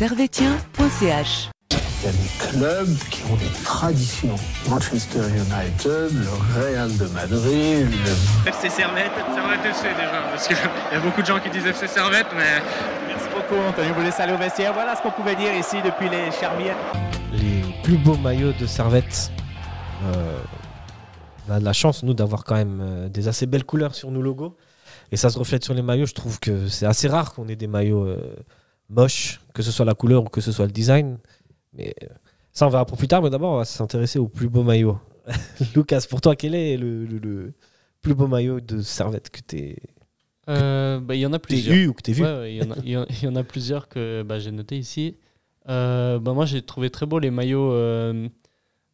servetien.ch. Il y a des clubs qui ont des traditions. Manchester United, le Real de Madrid, le... FC Servette FC déjà, parce qu'il y a beaucoup de gens qui disent FC Servette, mais... Merci beaucoup Anthony, vous laissez aller au vestiaire. Voilà ce qu'on pouvait dire ici depuis les Charmières. Les plus beaux maillots de Servette. On a de la chance, nous, d'avoir quand même des assez belles couleurs sur nos logos. Et ça se reflète sur les maillots. Je trouve que c'est assez rare qu'on ait des maillots moches, que ce soit la couleur ou que ce soit le design. Mais ça, on verra pour plus tard. Mais d'abord, on va s'intéresser aux plus beaux maillots. Lucas, pour toi, quel est le plus beau maillot de Servette que tu il y en a plusieurs. eu ou que tu as vu? Il y en a plusieurs que j'ai noté ici. Moi, j'ai trouvé très beau les maillots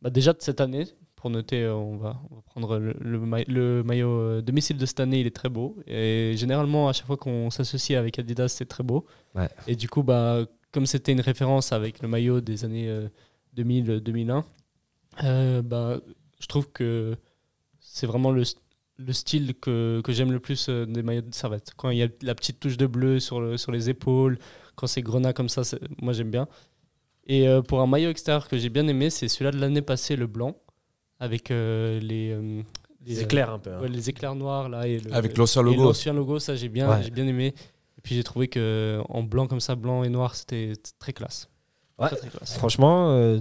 déjà de cette année. Pour noter, on va prendre le maillot domicile de cette année, il est très beau. Et généralement, à chaque fois qu'on s'associe avec Adidas, c'est très beau. Ouais. Et du coup, comme c'était une référence avec le maillot des années 2000-2001, je trouve que c'est vraiment le style que j'aime le plus des maillots de Servette. Quand il y a la petite touche de bleu sur les épaules, quand c'est grenat comme ça, moi j'aime bien. Et pour un maillot extérieur que j'ai bien aimé, c'est celui-là de l'année passée, le blanc, avec les éclairs un peu. Hein. Les éclairs noirs là, avec l'ancien logo. L'ancien logo, ça j'ai bien aimé. Et puis j'ai trouvé qu'en blanc comme ça, blanc et noir, c'était très classe. Ouais. Très classe. Franchement,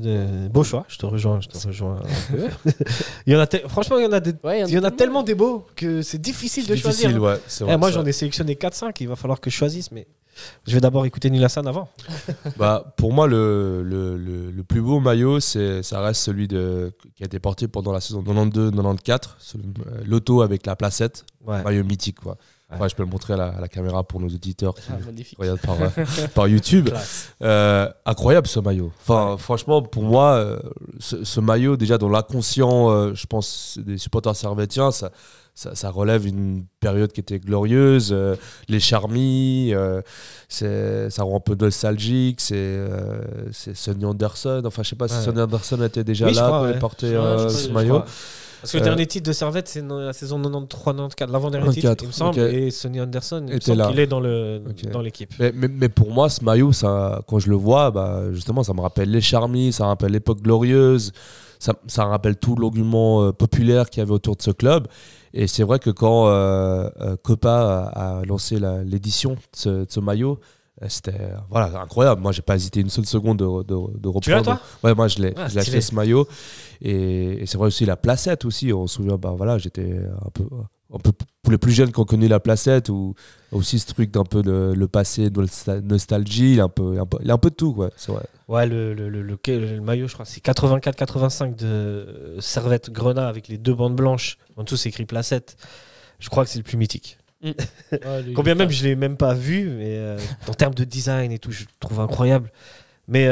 beau choix. Je te rejoins un peu. Franchement, il y en a tellement des beaux que c'est difficile de choisir. Ouais, c'est vrai, moi, j'en ai sélectionné 4-5. Il va falloir que je choisisse, mais je vais d'abord écouter Nilassan avant. Pour moi, le plus beau maillot, ça reste celui qui a été porté pendant la saison 92-94, l'auto avec la placette, maillot mythique, quoi. Ouais. Ouais, je peux le montrer à la caméra pour nos auditeurs qui regardent par YouTube. Incroyable ce maillot. Enfin, franchement, pour moi, ce maillot, déjà dans l'inconscient, je pense, des supporters servétiens, ça relève une période qui était glorieuse. Les charmis, ça rend un peu nostalgique. C'est Sonny Anderson. Enfin, je sais pas si Sonny Anderson était déjà là quand il portait ce maillot. Parce que le dernier titre de Servette, c'est la saison 93-94, l'avant-dernier titre, il me semble. Okay. Et Sonny Anderson, il me semble qu'il est dans l'équipe. Mais pour moi, ce maillot, quand je le vois, justement, ça me rappelle les charmis, ça me rappelle l'époque glorieuse, ça me rappelle tout l'engouement populaire qu'il y avait autour de ce club. Et c'est vrai que quand Copa a lancé l'édition de ce maillot, c'était incroyable. Moi, j'ai pas hésité une seule seconde de reprendre. Tu l'as, toi ? Ouais, moi je l'ai acheté ce maillot. Et c'est vrai aussi la placette aussi. On se souvient, j'étais un peu pour les plus jeunes qui ont connu la placette, ou aussi ce truc d'un peu le passé, de nostalgie, il y a un peu de tout, quoi. C'est vrai. Ouais, le maillot, je crois, c'est 84-85 de Servette Grenat avec les deux bandes blanches. En dessous, c'est écrit placette. Je crois que c'est le plus mythique. Combien même je l'ai même pas vu, mais en termes de design et tout, je le trouve incroyable. Mais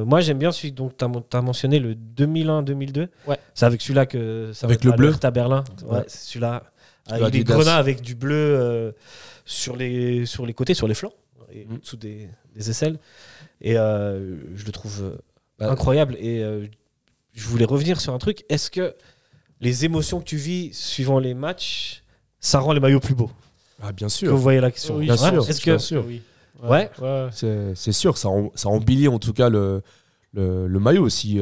moi j'aime bien celui dont tu as mentionné, le 2001-2002. Ouais. C'est avec celui-là que ça avec le bleu à Berlin. Ouais, c'est celui-là. Avec des grenats avec du bleu sur les côtés, sur les flancs et dessous des aisselles. Et je le trouve incroyable. Et je voulais revenir sur un truc. Est-ce que les émotions que tu vis suivant les matchs, ça rend les maillots plus beaux? Bien sûr. Que vous voyez la question. Oui, bien sûr. Est-ce que bien sûr. Oui. Ouais. C'est sûr, ça embellit en tout cas le maillot. Si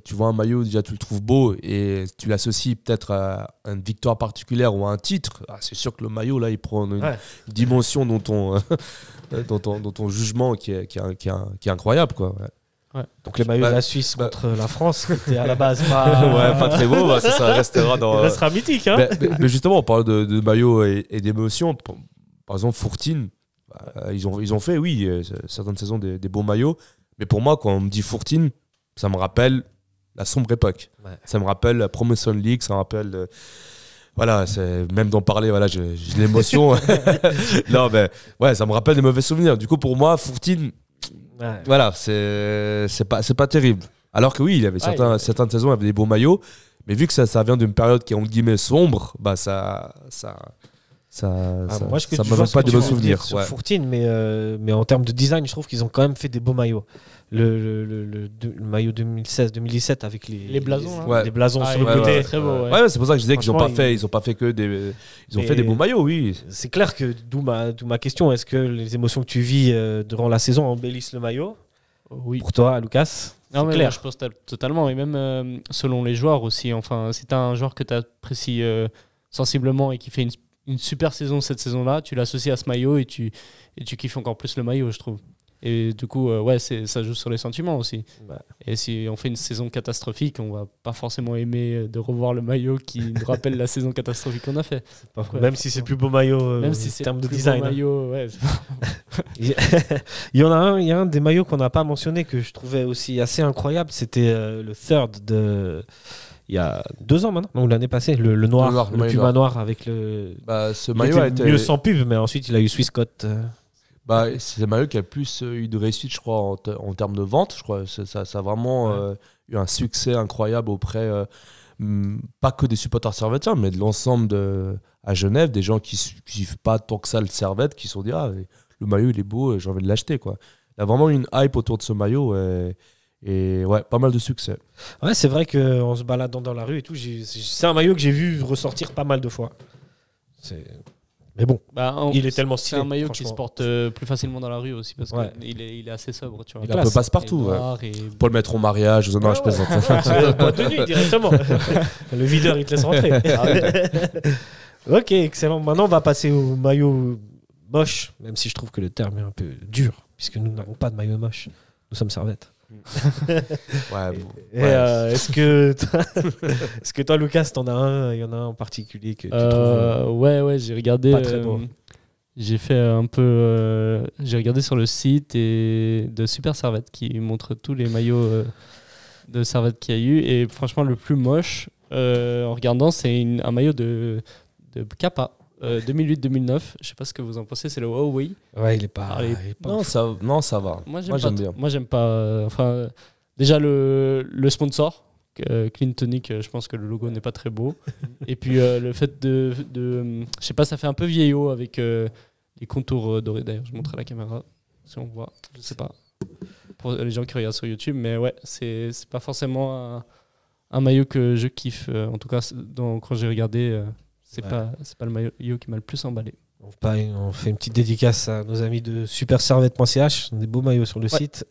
tu vois un maillot, déjà tu le trouves beau et tu l'associes peut-être à une victoire particulière ou à un titre, c'est sûr que le maillot là il prend une dimension dans ton jugement qui est incroyable, quoi. Ouais. Donc les maillots de la Suisse contre la France, qui était à la base pas très beau, ça restera dans. Il restera mythique. Hein, mais justement, on parle de maillots et d'émotions. Par exemple, Fourtine, ils ont fait, certaines saisons des beaux maillots. Mais pour moi, quand on me dit Fourtine, ça me rappelle la sombre époque. Ouais. Ça me rappelle la Promotion League, ça me rappelle. C'est même d'en parler, j'ai l'émotion. Non, mais ça me rappelle des mauvais souvenirs. Du coup, pour moi, Fourtine. C'est pas terrible. Alors que il y avait certaines saisons avec des beaux maillots, mais vu que ça vient d'une période qui est entre guillemets sombre, ça me donne pas de bons souvenirs. Sur Fourtine, mais en termes de design, je trouve qu'ils ont quand même fait des beaux maillots. le maillot 2016-2017 avec les blasons, les blasons sur le ouais, côté. ouais. Très beau, ouais. Ouais, c'est pour ça que je disais qu'ils n'ont pas Franchement, fait que des. Ils ont fait des beaux maillots, oui. C'est clair que d'où ma question, est-ce que les émotions que tu vis durant la saison embellissent le maillot? Oui. Pour toi, Lucas? Non, mais clair. je pense totalement. Et même selon les joueurs aussi. Enfin, si tu as un joueur que tu apprécies sensiblement et qui fait une super saison cette saison-là, tu l'associes à ce maillot et tu kiffes encore plus le maillot, je trouve. Et du coup, ça joue sur les sentiments aussi. Ouais. Et si on fait une saison catastrophique, on va pas forcément aimer de revoir le maillot qui nous rappelle la saison catastrophique qu'on a fait. Même si c'est le plus beau maillot même si c'est en termes de plus design. Beau maillot, ouais. Il y a un des maillots qu'on n'a pas mentionné que je trouvais aussi assez incroyable. C'était le third de... Il y a 2 ans maintenant, donc l'année passée, le noir, le Puma noir avec le... Ce maillot a été mieux sans pub, mais ensuite il a eu Swissquote. C'est le maillot qui a le plus eu de réussite, je crois, en termes de vente. Je crois ça a vraiment eu un succès incroyable auprès, pas que des supporters servétiens, mais de l'ensemble à Genève, des gens qui suivent pas tant que ça le Servette, qui se sont dit le maillot il est beau, j'ai envie de l'acheter, quoi. Il y a vraiment une hype autour de ce maillot et ouais, pas mal de succès. Ouais, c'est vrai qu'en se baladant dans la rue et tout, c'est un maillot que j'ai vu ressortir pas mal de fois. Mais bon, il est tellement stylé. C'est un maillot qui se porte plus facilement dans la rue aussi parce qu'il est assez sobre. Tu vois. Il est un peu passe-partout. Pour le mettre au mariage, non, je plaisante. Boîte de nuit directement. Le videur, il te laisse rentrer. Ok, excellent. Maintenant, on va passer au maillot moche, même si je trouve que le terme est un peu dur, puisque nous n'avons pas de maillot moche. Nous sommes Servette. Est-ce que toi, Lucas, t'en as un? Il y en a un en particulier que tu trouves ouais, j'ai regardé. Pas très beau. J'ai fait un peu. J'ai regardé sur le site de Super Servette qui montre tous les maillots de Servette qu'il y a eu. Et franchement, le plus moche, en regardant, c'est un maillot de Kappa. 2008-2009, je sais pas ce que vous en pensez, c'est le Huawei. Ouais, il est pas. Non, ça va. Moi, j'aime bien. Moi, j'aime pas. Déjà, le sponsor, Clean Tonic, je pense que le logo n'est pas très beau. Et puis, le fait de. Je sais pas, ça fait un peu vieillot avec les contours dorés. D'ailleurs, je montre à la caméra si on voit. Je sais pas. Pour les gens qui regardent sur YouTube, mais ouais, c'est pas forcément un maillot que je kiffe. En tout cas, quand j'ai regardé. C'est pas le maillot qui m'a le plus emballé. On fait une petite dédicace à nos amis de superservette.ch, des beaux maillots sur le site.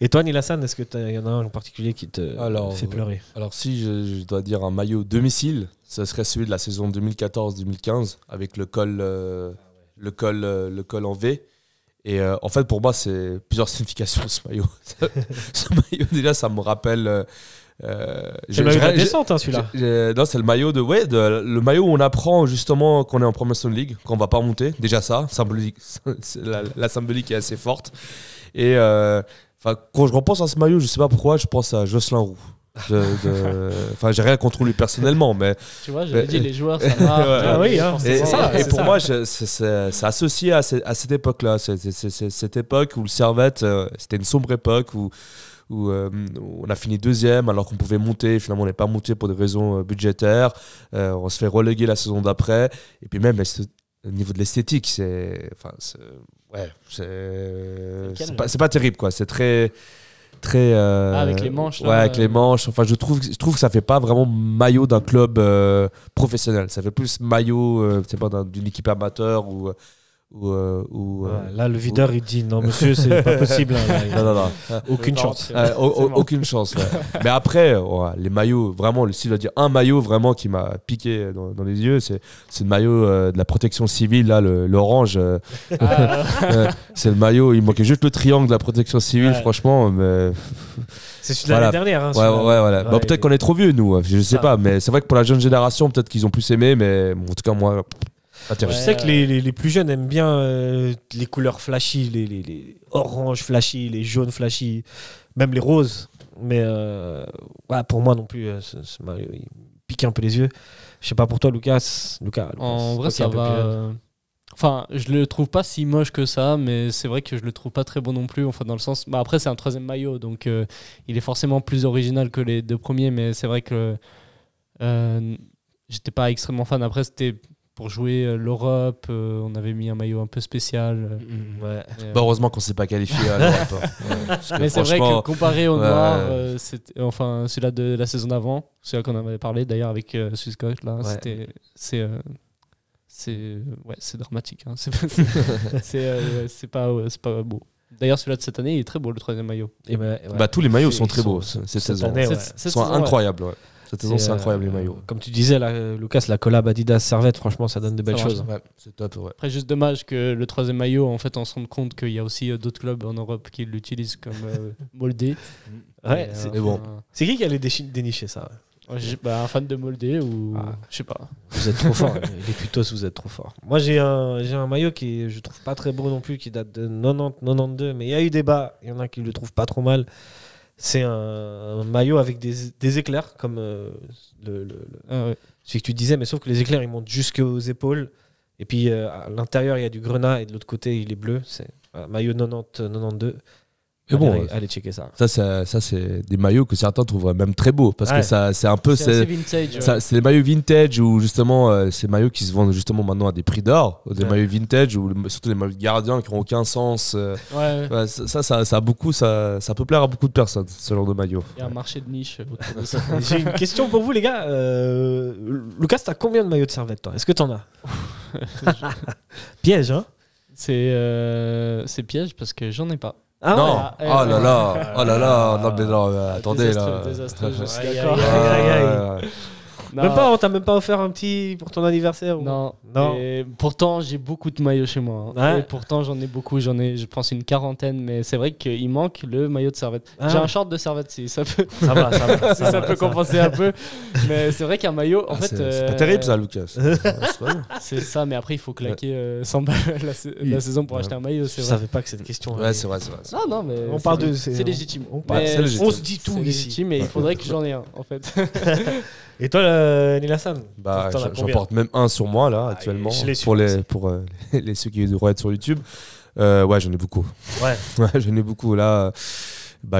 Et toi, Nilassan, est-ce qu'il y en a un en particulier qui te fait pleurer? Alors si je dois dire un maillot domicile, ce serait celui de la saison 2014-2015 avec le col en V. Et en fait, pour moi, c'est plusieurs significations ce maillot. Ce maillot, déjà, ça me rappelle... c'est le maillot de la descente, celui-là. Non, c'est le maillot le maillot où on apprend justement qu'on est en Promotion League, qu'on va pas monter. Déjà ça, symbolique, la symbolique est assez forte. Et quand je repense à ce maillot, je sais pas pourquoi, je pense à Jocelyn Roux. J'ai rien contre lui personnellement, mais tu vois, j'avais dit les joueurs, ça marche. Et pour moi, c'est associé à cette époque-là, cette époque où le Servette, c'était une sombre époque où on a fini 2e alors qu'on pouvait monter. Finalement, on n'est pas monté pour des raisons budgétaires. On se fait reléguer la saison d'après. Et puis même au niveau de l'esthétique, c'est pas terrible, quoi. C'est très avec les manches. Avec les manches. Enfin, je trouve que ça fait pas vraiment maillot d'un club professionnel. Ça fait plus maillot, d'une équipe amateur ou. Là, le videur, il dit non, monsieur, c'est pas possible. Non. Aucune chance. Aucune chance. Ouais. Mais après, les maillots, vraiment, si je dois dire un maillot vraiment qui m'a piqué dans les yeux, c'est le maillot de la protection civile, là, l'orange. C'est le maillot, il manquait juste le triangle de la protection civile, franchement. Mais... C'est celui de l'année dernière. Voilà. Peut-être qu'on est trop vieux, nous, je sais pas. Mais c'est vrai que pour la jeune génération, peut-être qu'ils ont plus aimé, mais en tout cas, moi. Je sais que les plus jeunes aiment bien les couleurs flashy, les oranges flashy, les jaunes flashy, même les roses. Mais pour moi non plus, ce maillot, il pique un peu les yeux. Je sais pas pour toi, Lucas. En vrai, ça va. Enfin, je le trouve pas si moche que ça, mais c'est vrai que je le trouve pas très bon non plus. Enfin, dans le sens. Après, c'est un 3e maillot, donc il est forcément plus original que les 2 premiers, mais c'est vrai que j'étais pas extrêmement fan. Après, c'était pour jouer l'Europe. On avait mis un maillot un peu spécial. Heureusement qu'on s'est pas qualifié à l'Europe. Mais c'est vrai que comparé au noir, enfin celui-là de la saison d'avant, celui-là qu'on en avait parlé d'ailleurs avec Suscoch, là, c'est dramatique. Hein. C'est pas beau. D'ailleurs, celui-là de cette année, il est très beau, le 3e maillot. Tous les maillots sont très beaux cette saison. Ils sont incroyables. Cette saison, c'est incroyable, les maillots. Comme tu disais, Lucas, la collab Adidas Servette, franchement, ça donne de belles choses. Ouais, c'est top. Ouais. Après, juste dommage que le 3e maillot, en fait, on se rende compte qu'il y a aussi d'autres clubs en Europe qui l'utilisent comme Moldé. Ouais, c'est bon. C'est qui allait dénicher ça? Un fan de Moldé ou je sais pas. Vous êtes trop fort, les putos, vous êtes trop forts. Moi j'ai un maillot qui je trouve pas très beau non plus, qui date de 90-92, mais il y a eu débat, il y en a qui le trouvent pas trop mal. C'est un maillot avec des éclairs comme celui que tu disais, mais sauf que les éclairs ils montent jusqu'aux épaules et puis à l'intérieur il y a du grenat et de l'autre côté il est bleu. C'est un maillot 90-92. Mais allez checker ça. Ça c'est des maillots que certains trouveraient même très beaux parce que ça c'est un peu c'est vintage. C'est des maillots vintage ou justement ces maillots qui se vendent justement maintenant à des prix d'or, des maillots vintage ou surtout les maillots de gardiens qui n'ont aucun sens. Ça peut plaire à beaucoup de personnes ce genre de maillot. Il y a un marché de niche autour de ça. J'ai une question pour vous les gars. Lucas, t'as combien de maillots de Servette toi? Est-ce que t'en as? Piège hein? C'est piège parce que j'en ai pas. Ah non, oh là là, non, attendez désastreux, je suis d'accord. T'as même pas offert un petit pour ton anniversaire Non. Et pourtant, j'ai beaucoup de maillots chez moi. Hein. Et pourtant, j'en ai beaucoup. J'en ai, je pense, une quarantaine. Mais c'est vrai qu'il manque le maillot de Servette. J'ai un short de Servette, si ça peut. Ça peut compenser un peu. Mais c'est vrai qu'un maillot, en fait. C'est pas terrible ça, Lucas. C'est ça, mais après, il faut claquer 100 balles la saison pour acheter un maillot. Je savais pas que c'était question. Ouais, c'est vrai. Non, mais. On parle de. C'est légitime. On se dit tout ici. C'est légitime, mais il faudrait que j'en ai un, en fait. Et toi, Nilassan? J'en porte même un sur moi là actuellement pour ceux qui regardent sur YouTube. Ouais, j'en ai beaucoup. Ouais, j'en ai beaucoup là.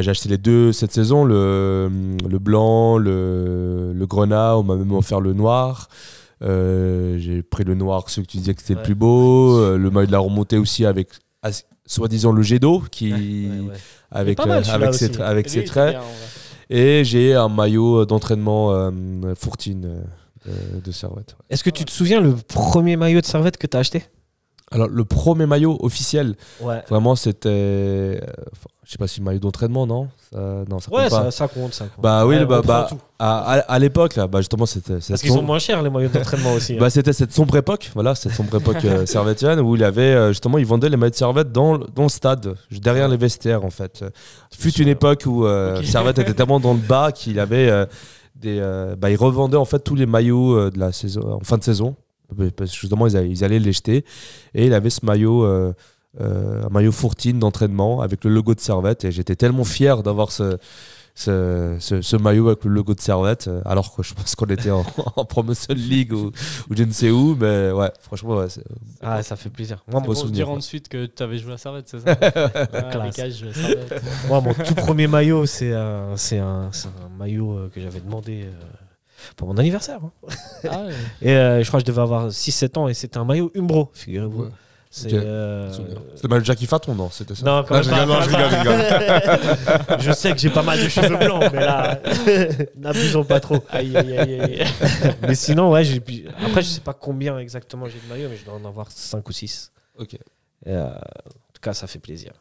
J'ai acheté les deux cette saison, le blanc, le grenat. On m'a même offert le noir. J'ai pris le noir, ceux que tu disais que c'était le plus beau. Le maillot de la remontée aussi avec soi-disant le jet d'eau avec ses traits. Et j'ai un maillot d'entraînement Fourtine de Servette. Est-ce que tu te souviens le premier maillot de Servette que tu as acheté? Alors, le premier maillot officiel, vraiment, c'était. Je sais pas si maillot d'entraînement, non? Non, ça compte pas. Ça compte. À l'époque, là, justement, c'était. Parce qu'ils sont moins chers, les maillots d'entraînement aussi. C'était cette sombre époque, cette sombre époque servettienne, où il y avait, justement, ils vendaient les maillots de Servette dans le stade, derrière les vestiaires, en fait. Fut une époque où Servette était tellement dans le bas qu'il avait ils revendaient, en fait, tous les maillots de la saison, en fin de saison. Parce que justement ils allaient les jeter et il avait ce maillot un maillot Fourtine d'entraînement avec le logo de Servette et j'étais tellement fier d'avoir ce maillot avec le logo de Servette alors que je pense qu'on était en Promotion League ou je ne sais où, mais ouais, franchement ça fait plaisir. Moi, pour dire ensuite que tu avais joué à Servette, c'est ça? Je jouais à Servette. Moi, mon tout premier maillot, c'est un maillot que j'avais demandé pour mon anniversaire. Et je crois que je devais avoir 6-7 ans et c'était un maillot Umbro, figurez-vous. C'était le maillot de Jackie Faton, non? C'était ça? Non, je rigole. Je sais que j'ai pas mal de cheveux blancs, mais là, n'abusons pas trop. Aïe. Mais sinon, après, je sais pas combien exactement j'ai de maillots, mais je dois en avoir 5 ou 6. Ok. Et, en tout cas, ça fait plaisir.